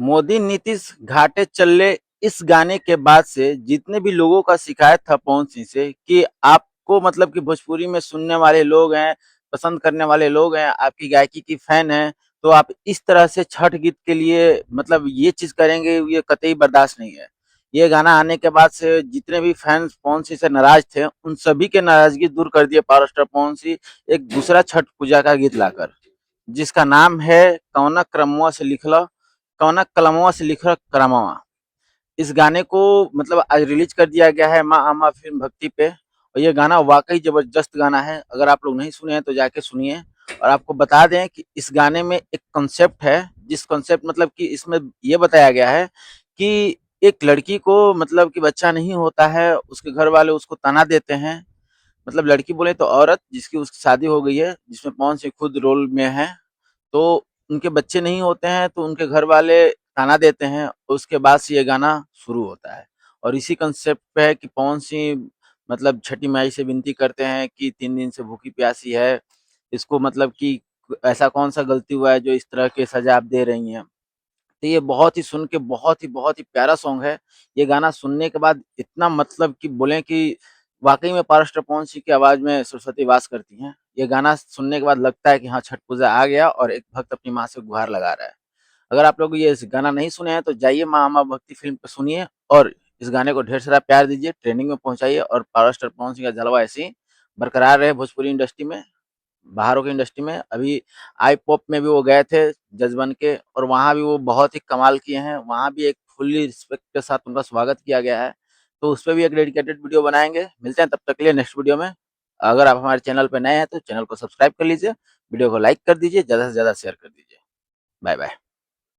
मोदी नीतीश घाटे चले इस गाने के बाद से जितने भी लोगों का शिकायत था पवन सिंह से कि आपको मतलब कि भोजपुरी में सुनने वाले लोग हैं, पसंद करने वाले लोग हैं, आपकी गायकी की फैन हैं, तो आप इस तरह से छठ गीत के लिए मतलब ये चीज करेंगे, ये कतई बर्दाश्त नहीं है। ये गाना आने के बाद से जितने भी फैंस पवन सिंह से नाराज थे, उन सभी के नाराजगी दूर कर दिए पावर स्टार पवन सिंह एक दूसरा छठ पूजा का गीत लाकर, जिसका नाम है कौना क्रमवा से लिखला, कौना कलमवा से लिखला करमवा। इस गाने को मतलब आज रिलीज कर दिया गया है माँ अम्मा फिल्म भक्ति पे, और ये गाना वाकई जबरदस्त गाना है। अगर आप लोग नहीं सुने हैं तो जाके सुनिए। और आपको बता दें कि इस गाने में एक कॉन्सेप्ट है, जिस कॉन्सेप्ट मतलब कि इसमें ये बताया गया है कि एक लड़की को मतलब कि बच्चा नहीं होता है, उसके घर वाले उसको ताना देते हैं, मतलब लड़की बोले तो औरत जिसकी उसकी शादी हो गई है, जिसमें पवन सिंह खुद रोल में है, तो उनके बच्चे नहीं होते हैं तो उनके घर वाले ताना देते हैं। उसके बाद से ये गाना शुरू होता है और इसी कंसेप्ट पे है कि पवन सिंह मतलब छठी माई से विनती करते हैं कि 3 दिन से भूखी प्यासी है, इसको मतलब कि ऐसा कौन सा गलती हुआ है जो इस तरह के सजा आप दे रही हैं। तो ये बहुत ही सुन के बहुत ही प्यारा सॉन्ग है। ये गाना सुनने के बाद इतना मतलब कि बोले कि वाक़ई में पावर स्टार पवन सिंह की आवाज़ में सरस्वती वास करती हैं। ये गाना सुनने के बाद लगता है कि हाँ, छठ पूजा आ गया और एक भक्त अपनी माँ से गुहार लगा रहा है। अगर आप लोग ये गाना नहीं सुने हैं तो जाइए माँ अम्मा भक्ति फ़िल्म पे सुनिए और इस गाने को ढेर सारा प्यार दीजिए, ट्रेंडिंग में पहुँचाइए और पावर स्टार पवन सिंह का जलवा ऐसे ही बरकरार रहे भोजपुरी इंडस्ट्री में। बाहरों की इंडस्ट्री में अभी आई पॉप में भी वो गए थे जज बन के, और वहाँ भी वो बहुत ही कमाल किए हैं। वहाँ भी एक फुल्ली रिस्पेक्ट के साथ उनका स्वागत किया गया है। तो उस पे भी एक डेडिकेटेड वीडियो बनाएँगे। मिलते हैं तब तक के लिए नेक्स्ट वीडियो में। अगर आप हमारे चैनल पे नए हैं तो चैनल को सब्सक्राइब कर लीजिए, वीडियो को लाइक कर दीजिए, ज़्यादा से ज़्यादा शेयर कर दीजिए। Bye bye.